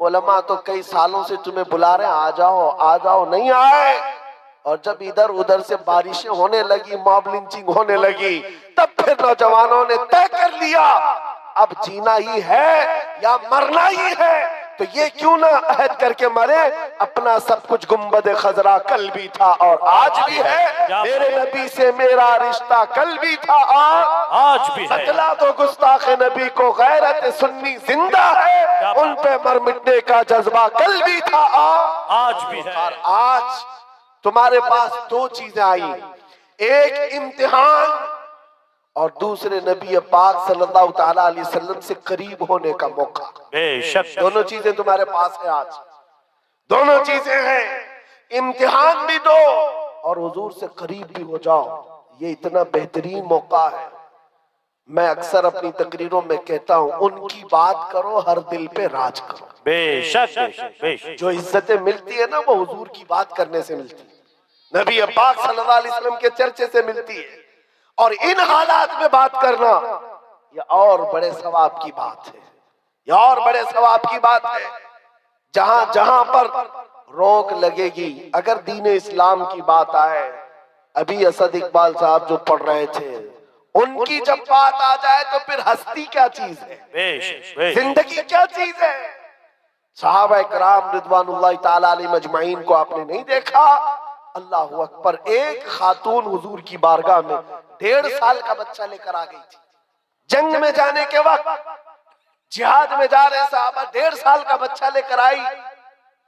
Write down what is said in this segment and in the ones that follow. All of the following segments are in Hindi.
उलमा तो कई सालों से तुम्हें बुला रहे हैं, आ जाओ, नहीं आए। और जब इधर उधर से बारिशें होने लगी, मॉब लिंचिंग होने लगी, तब फिर नौजवानों ने तय कर लिया अब जीना ही है या मरना ही है। तो ये क्यों ना अहद करके मरे, अपना सब कुछ गुंबद खजरा कल भी था और आज भी है, मेरे नबी से मेरा रिश्ता कल भी था और आज भी है। बतला दो गुस्ताख नबी को गैरत सुन्नी जिंदा है, उन पे मर मिटने का जज्बा कल भी था और आज भी है। और आज तुम्हारे पास दो चीजें आई, एक इम्तिहान और दूसरे नबी पाक सल्लल्लाहु ताला अलैहि वसल्लम से करीब होने का मौका। बेशक दोनों चीजें तुम्हारे पास है आज, दोनों चीजें हैं, इम्तिहान भी दो और हुजूर से करीब भी हो जाओ। ये इतना बेहतरीन मौका है। मैं अक्सर अपनी तकरीरों में कहता हूँ, उनकी बात करो हर दिल पे राज करो। बेशक जो इज्जतें मिलती है ना, वो हुजूर की बात करने से मिलती है, नबी पाक सल्लल्लाहु अलैहि वसल्लम के चर्चे से मिलती है। और इन हालात में बात करना यह और बड़े सवाब की बात है, यह और बड़े सवाब की बात है। जहां जहां पर रोक लगेगी, अगर दीन इस्लाम की बात आए, अभी असद इकबाल साहब जो पढ़ रहे थे, उनकी जब बात आ जाए तो फिर हस्ती क्या चीज है, जिंदगी क्या चीज है। सहाबा किराम रिदवानुल्लाह ताला अलैहिम अजमाइन को आपने नहीं देखा? अल्लाह अकबर, एक खातून हुजूर की बारगाह में 1.5 साल का बच्चा लेकर आ गई थी। जंग में जाने के वक्त, जिहाद में जा रहे साहबा 1.5 साल का बच्चा लेकर आई।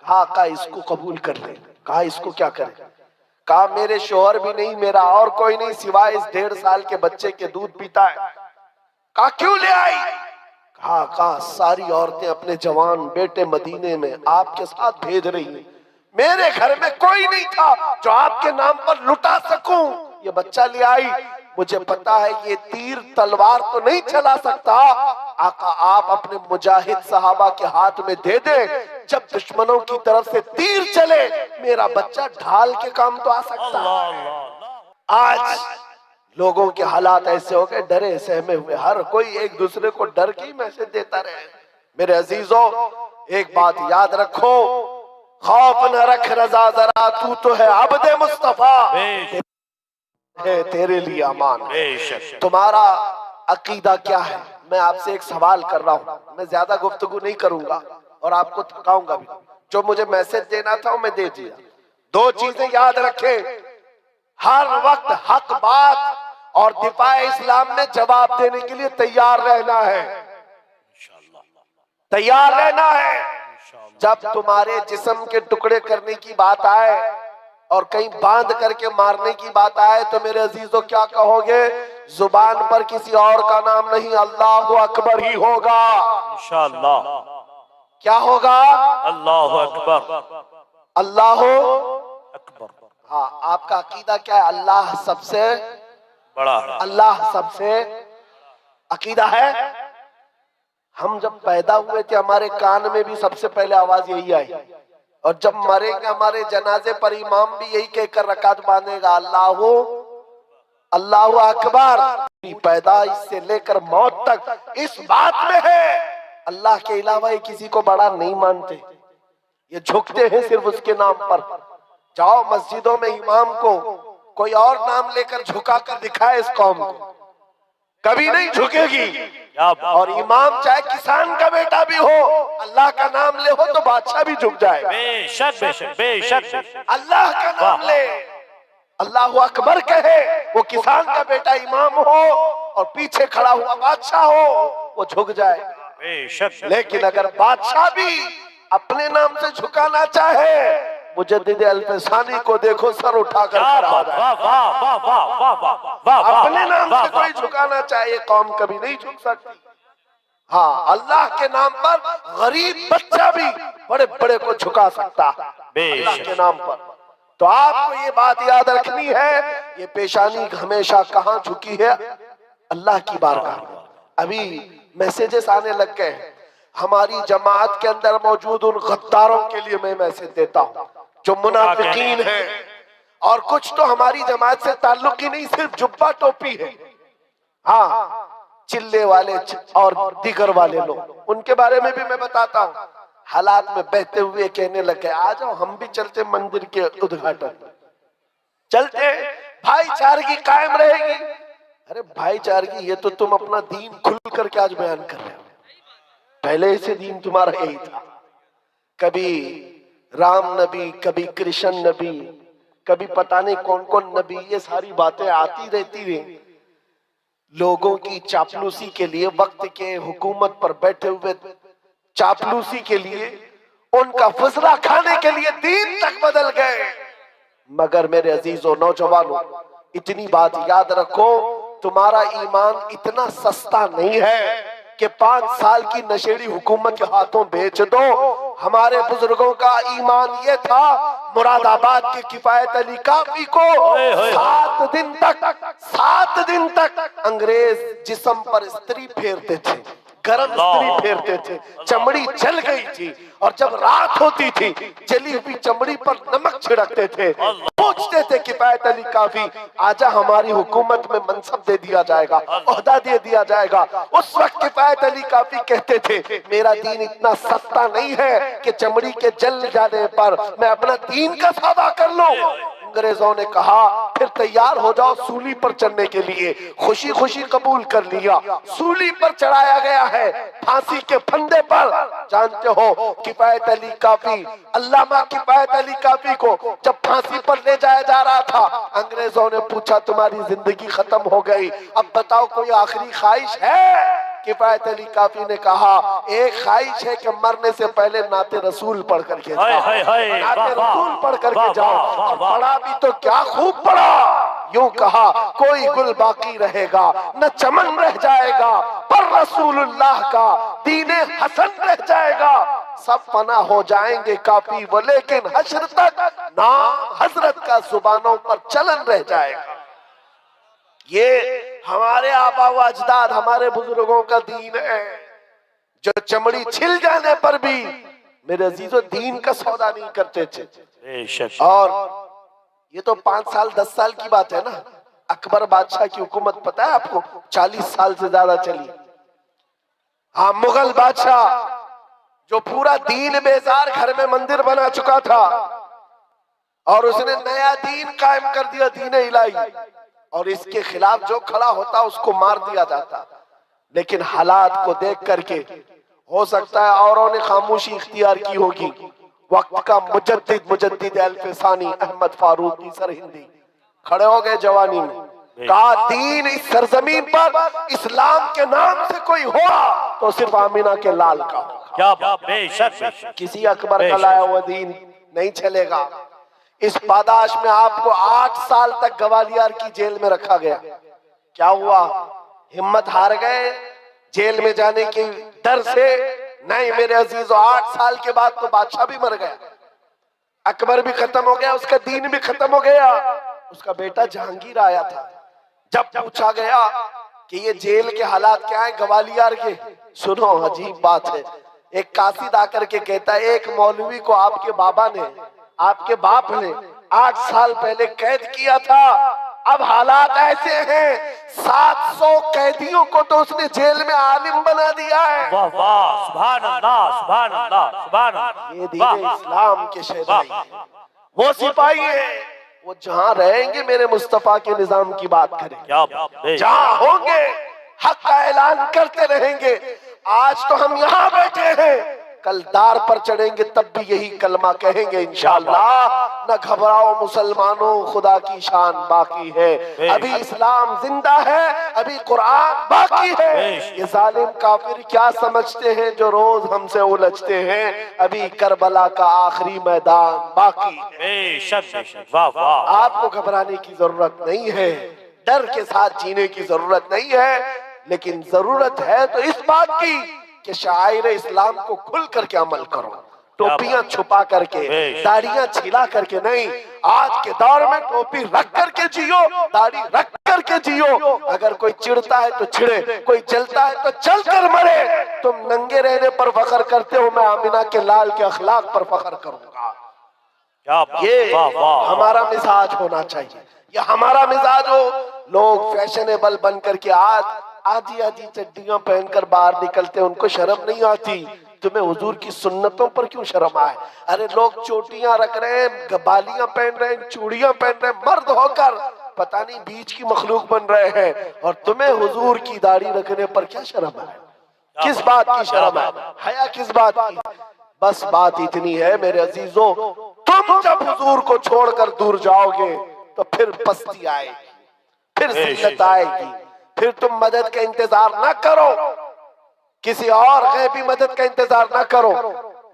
कहा इसको कबूल कर ले। कहा इसको क्या करे? कहा मेरे शोहर भी नहीं, मेरा और कोई नहीं सिवाय इस 1.5 साल के बच्चे के दूध पीता है। कहा क्यों ले आई? कहा सारी औरतें अपने जवान बेटे मदीने में आपके साथ भेज रही हैं, मेरे घर में कोई नहीं था जो आपके नाम पर लुटा सकूं, ये बच्चा ले आई। मुझे पता है ये तीर तलवार तो नहीं चला सकता, आका आप अपने मुजाहिद सहाबा के हाथ में दे दे, जब दुश्मनों की तरफ से तीर चले मेरा बच्चा ढाल के काम तो आ सकता है। आज लोगों के हालात ऐसे हो गए, डरे सहमे हुए, हर कोई एक दूसरे को डर की मैसेज देता रहे। मेरे अजीजों, एक बात याद रखो, खौफ न रख रजा जरा, तू तो है अब्दे मुस्तफा, है तेरे लिए अमान। तुम्हारा अकीदा क्या है? मैं आपसे एक सवाल कर रहा हूँ, मैं ज्यादा गुफ्तगू नहीं करूंगा और आपको थकाऊंगा भी। जो मुझे मैसेज देना था मैं दे दिया। दो चीजें याद रखें, हर वक्त हक बात और दिफाए इस्लाम में जवाब देने के लिए तैयार रहना है, तैयार रहना है। जब तुम्हारे जिस्म के टुकड़े करने की बात आए और कहीं बांध करके मारने की बात आए तो मेरे अजीजों क्या कहोगे? जुबान पर किसी और का नाम नहीं, अल्लाह अकबर ही होगा इंशाअल्लाह। क्या होगा? अल्लाह अकबर, अल्लाह अकबर। हाँ, आपका अकीदा क्या है? अल्लाह सबसे बड़ा है, अल्लाह सबसे अकीदा है। हम जब पैदा हुए थे हमारे कान में भी सबसे पहले आवाज यही आई, और जब मरेंगे हमारे जनाजे पर इमाम भी यही कहकर रकात बांधेगा, अल्लाह अल्लाह अकबर। पैदाइश से लेकर मौत तक इस बात में है, अल्लाह के अलावा ये किसी को बड़ा नहीं मानते, ये झुकते हैं सिर्फ उसके नाम पर। जाओ मस्जिदों में इमाम को कोई और नाम लेकर झुका कर दिखाए इस कौम को, कभी नहीं झुकेगी। और इमाम चाहे किसान का बेटा भी हो, अल्लाह का नाम ले हो तो बादशाह भी झुक जाएगा। बेशक बेशक बेशक, अल्लाह का नाम ले, अल्लाह अकबर कहे, वो किसान का बेटा इमाम हो और पीछे खड़ा हुआ बादशाह हो, वो झुक जाएगा। लेकिन अगर बादशाह भी अपने नाम से झुकाना चाहे, मुजद्दिद अल्फसानी को देखो सर उठाकर खड़ा हो जाए। अपने नाम से कोई झुकाना चाहे कौम कभी नहीं झुक सकती। हाँ, अल्लाह के नाम पर गरीब बच्चा भी बड़े बड़े को झुका सकता है अल्लाह के नाम पर। तो आपको ये बात याद रखनी है, ये पेशानी हमेशा कहाँ झुकी है? अल्लाह की बारगाह। अभी मैसेजेस आने लग गए हैं, हमारी जमात के अंदर मौजूद उन गद्दारों के लिए मैं मैसेज देता हूँ जो मुनाफिकीन हैं, और कुछ तो हमारी जमात से ताल्लुक ही नहीं, सिर्फ जुब्बा टोपी है। हाँ, चिल्ले वाले और दिगर वाले लोग, उनके बारे में भी मैं बताता हूँ। हालात में बहते हुए कहने लगे, आ जाओ हम भी चलते मंदिर के उद्घाटन, चलते, भाईचारगी कायम रहेगी। अरे भाईचारगी, ये तो तुम अपना दीन खुल करके आज बयान कर रहे हो, पहले से दीन तुम्हारा यही था। कभी राम नबी, कभी कृष्ण नबी, कभी पता नहीं कौन कौन नबी, ये सारी बातें आती रहती रही। लोगों की चापलूसी के लिए, वक्त के हुकूमत पर बैठे हुए चापलूसी के लिए, उनका फजला खाने के लिए दीन तक बदल गए। मगर मेरे अजीजों नौजवानों, इतनी बात याद रखो, तुम्हारा ईमान इतना सस्ता नहीं है कि 5 साल की नशेड़ी हुकूमत के हाथों बेच दो। हमारे बुजुर्गों का ईमान ये था, मुरादाबाद के किफायत अली काफी को 7 दिन तक अंग्रेज जिस्म पर स्त्री फेरते थे, गरम स्त्री फेरते थे, चमड़ी जल गई थी, और जब रात होती थी जली हुई चमड़ी पर नमक छिड़कते थे, पूछते थे किफायत अली काफी, आजा हमारी हुकूमत में मनसब दे दिया जाएगा, ओहदा दे दिया जाएगा। उस वक्त किफायत अली काफी कहते थे, मेरा दीन इतना सस्ता नहीं है कि चमड़ी के जल जाने पर मैं अपना दीन का सौदा कर लूं। अंग्रेजों ने कहा, फिर तैयार हो जाओ सूली पर चढ़ने के लिए। खुशी खुशी कबूल कर लिया, सूली पर चढ़ाया गया है, फांसी के फंदे पर। जानते हो किफायत अली काफी, अल्लामा किफायत अली काफी को जब फांसी पर ले जाया जा रहा था, अंग्रेजों ने पूछा तुम्हारी जिंदगी खत्म हो गई, अब बताओ कोई आखिरी ख्वाहिश है? किफायत अली काफी ने कहा, एक ख्वाहिश है कि मरने से पहले नाते रसूल पढ़ करके जाओ, नाते रसूल पढ़ करके जाओ। और पढ़ा भी तो क्या खूब पढ़ा, यूं कहा, कोई गुल बाकी रहेगा न चमन रह जाएगा, पर रसूलुल्लाह का दीने हसन रह जाएगा। सब फना हो जाएंगे काफी वो, लेकिन हश्र तक नाम हजरत का जुबानों पर चलन रह जाएगा। ये हमारे आबा व अजदाद, हमारे बुजुर्गों का दीन है, जो चमड़ी छिल जाने पर भी मेरे अजीजों दीन का सौदा नहीं करते थे। और ये तो 5 साल 10 साल की बात है ना। अकबर बादशाह की हुकूमत पता है आपको, 40 साल से ज्यादा चली। हाँ, मुगल बादशाह जो पूरा दीन बेजार घर में मंदिर बना चुका था, और उसने नया दीन कायम कर दिया, दीन इलाही, और इसके खिलाफ जो खड़ा होता उसको मार दिया जाता। लेकिन हालात को देख करके हो सकता है औरों ने खामोशी इख्तियार की होगी। वक्त का मुजद्दिद अल्फसानी अहमद फारूकी सरहिंदी खड़े हो गए जवानी में, कहा दीन इस सरजमीन पर इस्लाम के नाम से कोई हुआ तो सिर्फ आमिना के लाल का होगा। क्या बात, बेशक किसी अकबर का लाया हुआ दीन नहीं चलेगा। इस पादाश में आपको 8 साल तक ग्वालियर की जेल में रखा गया। क्या हुआ? हिम्मत हार गए जेल में जाने के डर से? नहीं मेरे अजीजों, 8 साल के बाद तो बादशाह भी मर गया, अकबर भी खत्म हो गया, उसका दीन भी खत्म हो गया। उसका बेटा जहांगीर आया था। जब पूछा गया कि ये जेल के हालात क्या है ग्वालियर के, सुनो अजीब बात है, एक कासिद आकर के कहता है, एक मौलवी को आपके बाबा ने, आपके बाप ने 8 साल पहले कैद किया था, अब हालात ऐसे हैं 700 कैदियों को तो उसने जेल में आलिम बना दिया है। वाह वाह, सुभान अल्लाह, सुभान अल्लाह, सुभान अल्लाह। ये दीन इस्लाम के शहदाई है, वो सिपाही है, वो जहां रहेंगे मेरे मुस्तफा के निजाम की बात करेंगे, जहां होंगे हक का ऐलान करते रहेंगे। आज तो हम यहाँ बैठे हैं, कल दार पर चढ़ेंगे तब भी यही कलमा कहेंगे इंशाअल्लाह। न घबराओ मुसलमानों, खुदा की शान बाकी है, अभी इस्लाम जिंदा है, अभी कुरान बाकी है। ये जालिम काफिर क्या समझते हैं जो रोज हमसे उलझते हैं, अभी करबला का आखिरी मैदान बाकी है। वाह वाह, आपको घबराने की जरूरत नहीं है, डर के साथ जीने की जरूरत नहीं है, लेकिन जरूरत है तो इस बात की कि शायर इस्लाम को खुल करके अमल करो, टोपियां छुपा करके, दाढ़ियां छिला करके नहीं। आज के दौर में टोपी रख करके जियो, दाढ़ी रख करके जियो। अगर कोई चिढ़ता है तो चिढ़े, कोई जलता है तो जल कर मरे। तुम नंगे रहने पर फख्र करते हो, मैं आमिना के लाल के अखलाक पर फख्र करूंगा। ये हमारा मिजाज होना चाहिए, ये हमारा मिजाज हो। लोग फैशनेबल बन करके आज आधी आधी चड्डियां पहनकर बाहर निकलते, उनको शर्म नहीं आती तुम्हें हुजूर की सुन्नतों पर क्यों शर्म आए? अरे लोग चोटियां रख रहे हैं, बालियां पहन रहे हैं, चूड़ियां पहन रहे हैं, मर्द होकर पता नहीं बीच की मखलूक बन रहे हैं, और तुम्हें हुजूर की दाढ़ी रखने पर क्या शर्म है? किस बात की शर्म है? हया किस बात की? बस बात इतनी है मेरे अजीजों, तुम जब हुजूर को छोड़कर दूर जाओगे तो फिर पस्ती आएगी, फिर जिल्लत आएगी, फिर तुम मदद का इंतजार ना करो, किसी और गैबी मदद का इंतजार ना करो।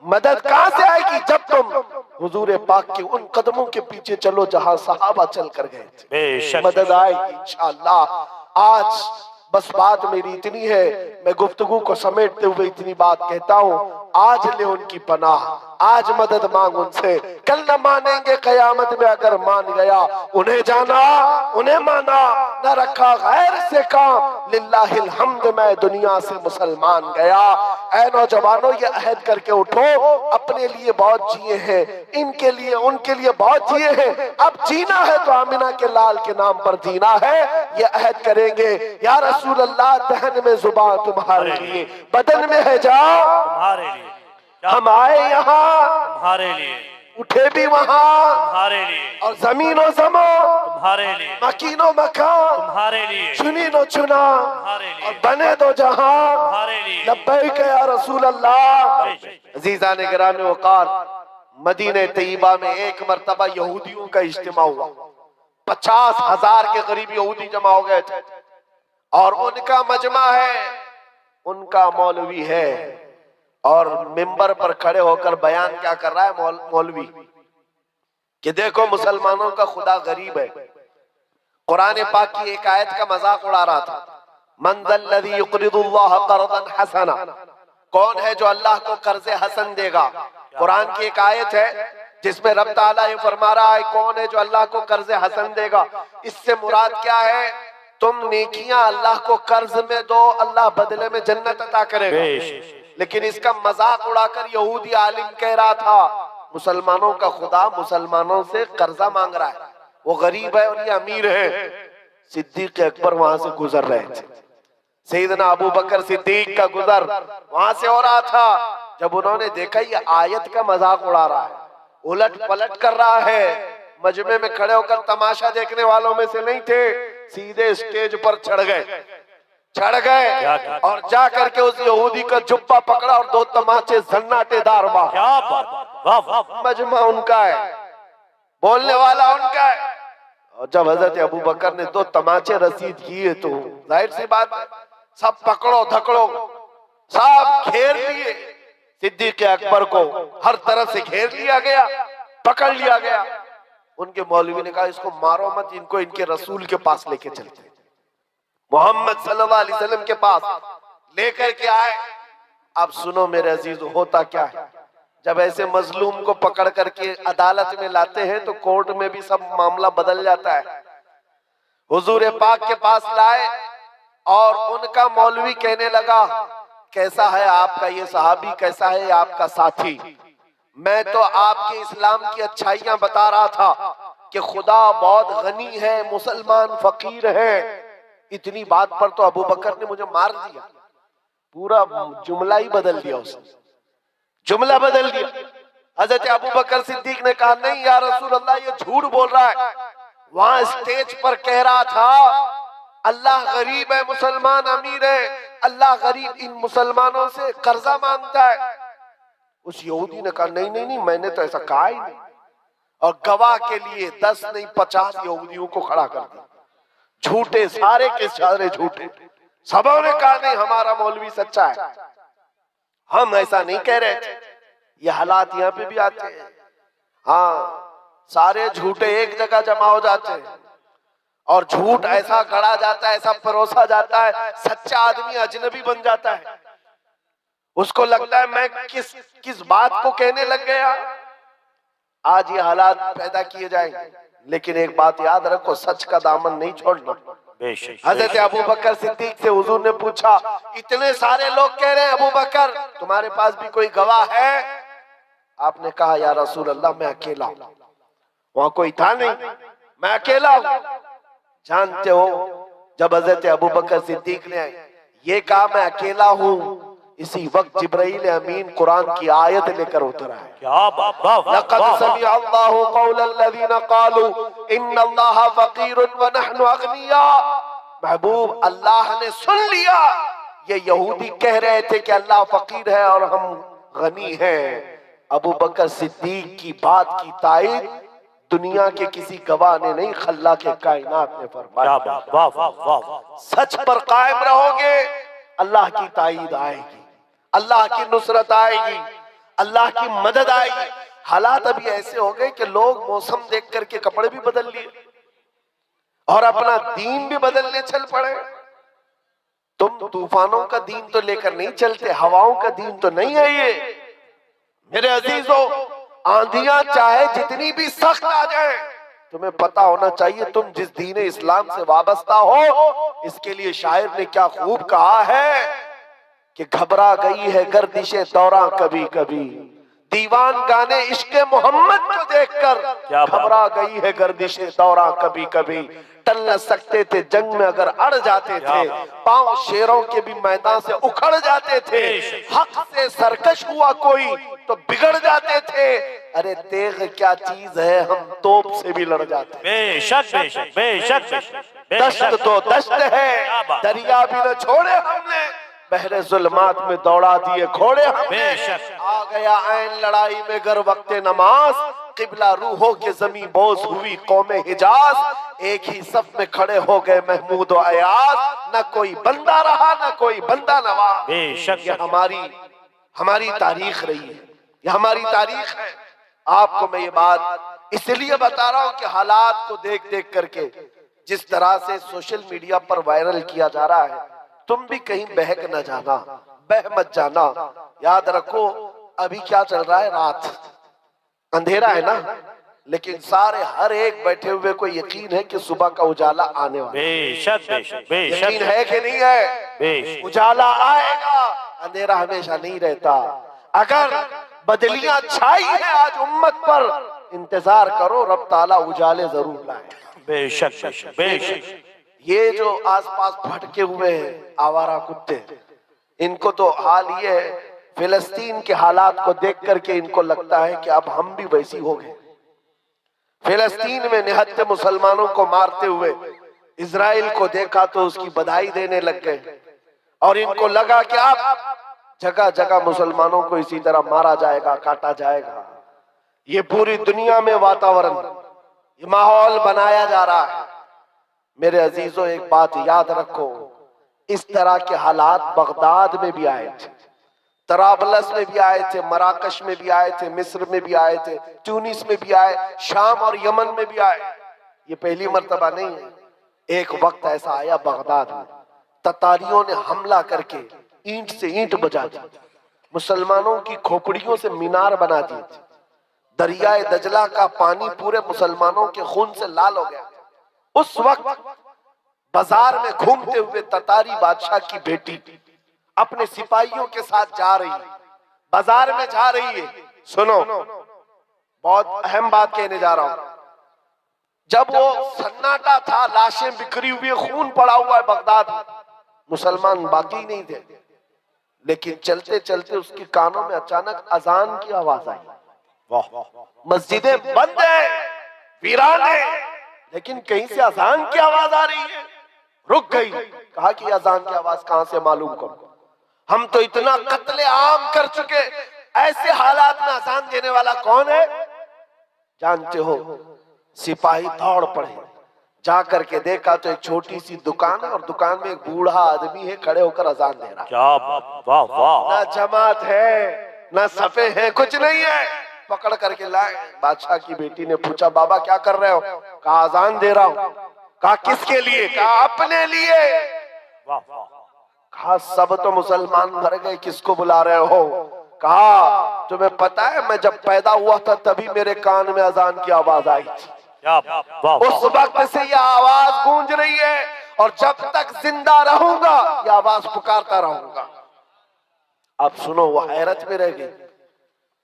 मदद कहां से आएगी? जब तुम हुजूर पाक के उन कदमों के पीछे चलो जहां सहाबा चल कर गए थे, मदद आएगी इंशाअल्लाह। आज बस बात मेरी इतनी है, मैं गुफ्तगू को समेटते हुए इतनी बात कहता हूँ, आज ले उनकी पनाह, आज मदद मांग उनसे, कल न मानेंगे कयामत में अगर मान गया। उन्हें जाना, उन्हें माना, न रखा गैर से काम, लिल्लाहिल हम्द मैं दुनिया से मुसलमान गया। ऐ नौजवानों, ये अहद करके उठो, अपने लिए बहुत जिए हैं, इनके लिए उनके लिए बहुत जिए हैं, अब जीना है तो आमिना के लाल के नाम पर जीना है, ये अहद करेंगे। या रसूल अल्लाह, दहन में जुबान तुम्हारे लिए, बदन में है जान तुम्हारे लिए, हम आए यहाँ तुम्हारे लिए, उठे भी वहाँ तुम्हारे लिए, और जमीनो जमा तुम्हारे लिए, मकीनो मकान तुम्हारे लिए, चुनी नो चुना तुम्हारे लिए, और बने दो जहां तुम्हारे लिए। लब्बैक या रसूल अल्लाह। अजीज़ान गिरामी वक़ार, मदीने तैयबा में एक मर्तबा यहूदियों का इज्तिमा हुआ, 50,000 के करीब यहूदी जमा हो गए थे, और उनका मजमा है, उनका मौलवी है, और मिंबर पर खड़े होकर बयान क्या कर रहा है मौलवी कि देखो मुसलमानों का खुदा गरीब है। कुरान पाक की एक आयत का मजाक उड़ा रहा था, मन ज़ल्लज़ी युक़रिदुल्लाह क़र्ज़न हसना, कौन है जो अल्लाह को कर्ज़े हसन देगा। कुरान की एक आयत है जिसमें रब ताला ये फरमा रहा है, कौन है जो अल्लाह को कर्ज़े हसन देगा। इससे मुराद क्या है? तुम नेकियां अल्लाह को कर्ज में दो, अल्लाह बदले में जन्नत अता करेगा। लेकिन इसका मजाक उड़ाकर यहूदी आलिम कह रहा था, मुसलमानों का खुदा मुसलमानों से कर्जा मांग रहा है, वो गरीब है और ये अमीर है। सिद्दीक अकबर वहां से गुजर रहे थे, सैयदना अबू बकर सिद्दीक का गुजर वहां से हो रहा था। जब उन्होंने देखा ये आयत का मजाक उड़ा रहा है, उलट पलट कर रहा है, मजमे में खड़े होकर तमाशा देखने वालों में से नहीं थे, सीधे स्टेज पर चढ़ गए और जा करके उस यहूदी का जुब्बा पकड़ा और 2 तमाचे सन्नाटेदार मारे। मजमा उनका है, बोलने वाला उनका है। और जब हजरत अबू बकर ने 2 तमाचे रसीद किए तो जाहिर सी बात है, सब पकड़ो धकड़ो, सब घेर लिए। सिद्दीक अकबर को हर तरफ से घेर लिया गया, पकड़ लिया गया। उनके मौलवी ने कहा, इसको मारो मत, इनको इनके रसूल के पास लेके चलते, मोहम्मद सल्लल्लाहु अलैहि वसल्लम के पास लेकर के आए। अब सुनो मेरे अजीज, होता क्या है, जब ऐसे मजलूम को पकड़ करके अदालत में लाते हैं तो कोर्ट में भी सब मामला बदल जाता है। हुजूर पाक के पास लाए और उनका मौलवी कहने लगा, कैसा है आपका ये सहाबी, कैसा है आपका साथी? मैं तो आपके इस्लाम की अच्छाइयां बता रहा था कि खुदा बहुत गनी है, मुसलमान फकीर है। इतनी बात पर तो अबू बकर ने मुझे मार दिया, पूरा जुमला ही बदल दिया, उसने जुमला बदल दिया। हजरत अबू बकर सिद्दीक ने कहा, नहीं या रसूल अल्लाह, ये झूठ बोल रहा है। वहां स्टेज पर कह रहा था, अल्लाह गरीब है, मुसलमान अमीर है, अल्लाह गरीब इन मुसलमानों से कर्जा मांगता है। उस यहूदी ने कहा, नहीं नहीं नहीं, मैंने तो ऐसा कहा ही नहीं। और गवाह के लिए 10 नहीं 50 यहूदियों को खड़ा कर दिया, झूठे, सारे के सारे झूठे। सबों ने कहा, नहीं हमारा मौलवी सच्चा है, हम ऐसा नहीं कह रहे थे। ये हालात यहाँ पे भी आते हैं। हाँ, सारे झूठे एक जगह जमा हो जाते हैं और झूठ ऐसा गढ़ा जाता है, ऐसा परोसा जाता है, सच्चा आदमी अजनबी बन जाता है। उसको लगता है मैं किस बात को कहने लग गया। आज ये हालात पैदा किए जाएंगे, लेकिन एक बात याद रखो, सच का दामन नहीं छोड़ना। हजरत अबू बकर सिद्दीक से हुजूर ने पूछा, इतने सारे लोग कह रहे हैं अबू बकर, तुम्हारे पास भी कोई गवाह है? आपने कहा, या रसूल अल्लाह, मैं अकेला हूं, वहां कोई था नहीं, मैं अकेला हूं। जानते हो, जब हजरत अबू बकर सिद्दीक ने ये कहा मैं अकेला हूं, इसी वक्त जिब्राइल अमीन कुरान की आयत लेकर उतरा है। क्या बात, वाह वाह लक़द वाह, समिअ अल्लाहु क़ौलल लज़ीना क़ालू इन्नल्लाहा फ़क़ीरुन व नहनु अग़निया। महबूब, अल्लाह ने सुन लिया, ये यहूदी कह रहे थे कि अल्लाह फकीर है और हम गनी हैं। अबू बकर सिद्दीक की बात की तायद दुनिया के किसी गवाह ने नहीं, खल्ला के कायनात ने क्या फरमाया। बात, वाह वाह वाह, सच पर कायम रहोगे, अल्लाह की तायद आएगी, अल्लाह की नुसरत आएगी, अल्लाह की मदद आएगी। हालात अभी ऐसे हो गए कि लोग मौसम देख करके कपड़े भी बदल लिए और अपना दीन भी बदलने चल पड़े। तुम तूफानों का दीन तो लेकर नहीं चलते, हवाओं का दीन तो नहीं है ये। मेरे अजीजों, आंधियां चाहे जितनी भी सख्त आ जाए, तुम्हें पता होना चाहिए तुम जिस दीन इस्लाम से वाबस्ता हो। इसके लिए शायर ने क्या खूब कहा है कि घबरा गई है गर्दिशे दौरा कभी कभी, दीवान गाने इश्क़े मोहम्मद को देखकर घबरा गई है गर्दिशे दौरा कभी कभी। टल न सकते थे जंग में अगर अड़ जाते थे, पांव शेरों के भी मैदान से उखड़ जाते थे। हक से सरकश हुआ कोई तो बिगड़ जाते थे। अरे तेग क्या चीज है, हम तोप से भी लड़ जाते। बेशक बेशक बेशक बेशक, दश्त तो दश्त है, दरिया भी न छोड़े हमने, बहरे जुल्मात में दौड़ा दिए घोड़े हमने। आ गया ऐन लड़ाई में गर वक्ते नमाज, किबला रूहों के जमी बोझ हुई कौमे हिजाज। एक ही सफ में खड़े हो गए महमूद और अयाज, न कोई बंदा रहा न कोई बंदा नवाज। बेशक ये हमारी तारीख रही है, ये हमारी तारीख है। आपको मैं ये बात इसलिए बता रहा हूं कि हालात को देख देख करके जिस तरह से सोशल मीडिया पर वायरल किया जा रहा है, तुम भी कहीं बहक न जाना, बह मत जाना। याद रखो अभी क्या चल रहा है, रात अंधेरा है ना, लेकिन सारे हर एक बैठे हुए को यकीन है कि सुबह का उजाला आने वाला है। बेशक बेशक बेशक, यकीन है कि नहीं है? बेशक उजाला आएगा, अंधेरा हमेशा नहीं रहता। अगर बदलियां छाई है आज उम्मत पर, इंतजार करो, रब ताला उजाले जरूर लाए। बेशक बेशक बेशक। ये जो आसपास भटके हुए हैं आवारा कुत्ते, इनको तो हाल ये है, फिलिस्तीन के हालात को देख करके इनको लगता है कि अब हम भी वैसी हो गए। फिलिस्तीन में निहत्थे मुसलमानों को मारते हुए इजराइल को देखा तो उसकी बधाई देने लग गए, और इनको लगा कि अब जगह जगह मुसलमानों को इसी तरह मारा जाएगा, काटा जाएगा। ये पूरी दुनिया में वातावरण, ये माहौल बनाया जा रहा है। मेरे अजीजों, एक बात याद रखो, इस तरह के हालात बगदाद में भी आए थे, तराबलस में भी आए थे, मराकश में भी आए थे, मिस्र में भी आए थे, ट्यूनिस में भी आए, शाम और यमन में भी आए। ये पहली मर्तबा नहीं है। एक वक्त ऐसा आया बगदाद में, ततारियों ने हमला करके ईंट से ईंट बजा दी, मुसलमानों की खोपड़ियों से मीनार बना दिए थे। दरियाए दजला का पानी पूरे मुसलमानों के खून से लाल हो गया। उस वक्त बाजार में घूमते हुए ततारी बादशाह की बेटी अपने सिपाहियों के साथ जा रही है, बाजार में जा रही है। सुनो, बहुत अहम बात कहने जा रहा हूं। जब वो सन्नाटा था, लाशें बिखरी हुई, खून पड़ा हुआ है बगदाद में, मुसलमान बाकी नहीं थे, लेकिन चलते चलते उसके कानों में अचानक अजान की आवाज आई। मस्जिदें बंद है, वीरान है, लेकिन कहीं से अजान की आवाज आ रही है। रुक गई, कहा कि अजान की आवाज कहां से मालूम करो, हम तो इतना कत्ले आम कर चुके, ऐसे हालात में अजान देने वाला कौन है? जानते हो, सिपाही दौड़ पड़े, जा करके देखा तो एक छोटी सी दुकान है और दुकान में एक बूढ़ा आदमी है, खड़े होकर अजान दे रहा है। क्या वाह वाह, ना जमात है ना सफे हैं, कुछ नहीं है। पकड़ करके लाए। बादशाह की बेटी ने पूछा, बाबा क्या कर रहे हो? कहा अजान दे रहा हूं। कहा किसके लिए? कहा अपने लिए। वाह वाह, कहा सब तो मुसलमान मर गए, किसको बुला रहे हो? कहा तुम्हें पता है मैं जब पैदा हुआ था तभी मेरे कान में अजान की आवाज आई थी। क्या वाह, उस वक्त से यह आवाज गूंज रही है और जब तक जिंदा रहूंगा यह आवाज पुकारता रहूंगा। अब सुनो, वो हैरत में रह गई।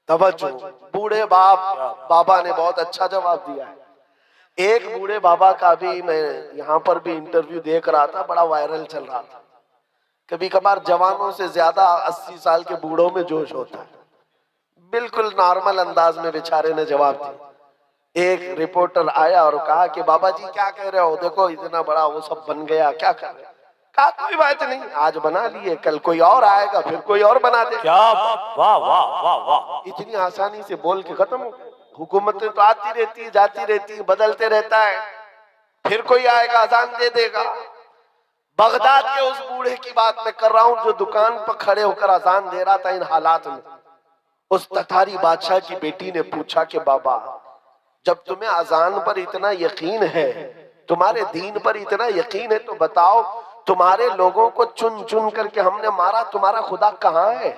तवज्जो, बूढ़े बाबा ने बहुत अच्छा जवाब दिया है। एक बूढ़े बाबा का भी मैं यहाँ पर भी इंटरव्यू देख रहा था, बड़ा वायरल चल रहा था। कभी कभार जवानों से ज्यादा 80 साल के बूढ़ों में जोश होता है। बिल्कुल नॉर्मल अंदाज में बेचारे ने जवाब दिया। एक रिपोर्टर आया और कहा कि बाबा जी क्या कह रहे हो, देखो इतना बड़ा वो सब बन गया, क्या कर रहे हो? कहा कोई बात नहीं, आज बना लिए, कल कोई और आएगा, फिर कोई और बना दे। क्या वाह वाह वाह वाह। इतनी आसानी से बोल के खत्म हो गया। हुकूमतें तो आती रहती है, जाती रहती है, बदलते रहता है, फिर कोई आएगा अजान दे देगा। बगदाद के उस बूढ़े की बात मैं कर रहा हूं जो दुकान पर खड़े होकर अजान दे रहा था इन हालात में। उस ततारी बादशाह की बेटी ने पूछा कि बाबा, जब तुम्हें अजान पर इतना यकीन है, तुम्हारे दीन पर इतना यकीन है, तो बताओ तुम्हारे लोगों को चुन चुन करके हमने मारा, तुम्हारा खुदा कहाँ है?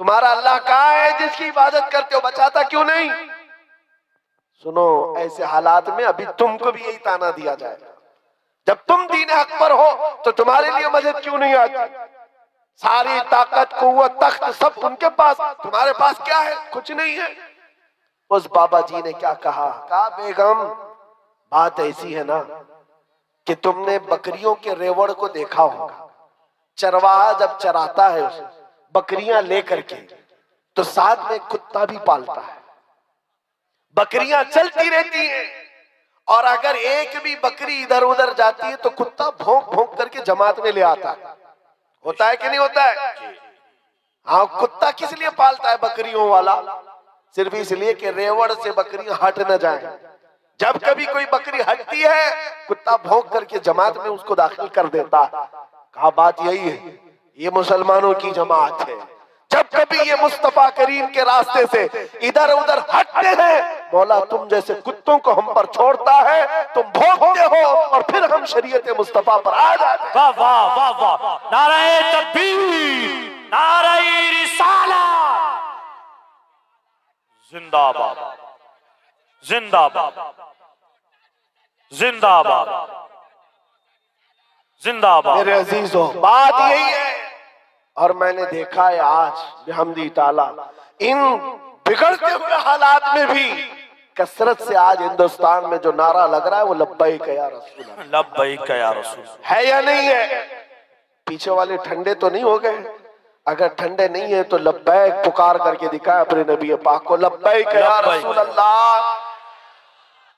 तुम्हारा अल्लाह कहाँ है जिसकी इबादत करते हो? बचाता क्यों नहीं? सुनो, ऐसे हालात में अभी तुमको भी यही ताना दिया जाएगा। जब तुम दीन हक पर हो तो तुम्हारे लिए मदद क्यों नहीं आती? सारी ताकत, कुव्वत, तख्त सब उनके पास, तुम्हारे पास क्या है? कुछ नहीं है। उस बाबा जी ने क्या कहा? कहा बेगम, बात ऐसी है ना कि तुमने बकरियों के रेवड़ को देखा होगा। चरवाहा जब चराता है उसे बकरियां लेकर के, तो साथ में कुत्ता भी पालता है। बकरियां चलती रहती हैं और अगर एक भी बकरी इधर उधर जाती है तो कुत्ता भौंक भौंक करके जमात में ले आता है। होता है कि नहीं होता है? हाँ, कुत्ता किस लिए पालता है बकरियों वाला? सिर्फ इसलिए कि रेवड़ से बकरियां हट न जाए। जब कभी कोई बकरी हटती है, कुत्ता भौंक करके जमात में उसको दाखिल कर देता है। कहा बात यही है, ये मुसलमानों की जमात है। जब कभी ये मुस्तफा करीम के रास्ते से इधर उधर हटते हैं, मौला तुम जैसे कुत्तों को हम पर छोड़ता है, तुम भौंकते हो और फिर हम शरीयत मुस्तफा पर आ जाते हैं। वाह वाह वाह वाह। नारे तकबीर, नारे रिसालत, जिंदाबाद जिंदाबाद जिंदाबाद जिंदाबाद। मेरे अजीजों, बात यही है। और मैंने देखा है आज बिहम्दी ताला इन बिगड़ते हुए हालात में भी कसरत से आज हिंदुस्तान में जो नारा लग रहा है वो लब्बैक या रसूल अल्लाह, लब्बैक या रसूल है या नहीं है? पीछे वाले ठंडे तो नहीं हो गए? अगर ठंडे नहीं है तो लब्बैक पुकार करके दिखाए अपने नबी पाक को, लब्बैक या रसूल अल्लाह,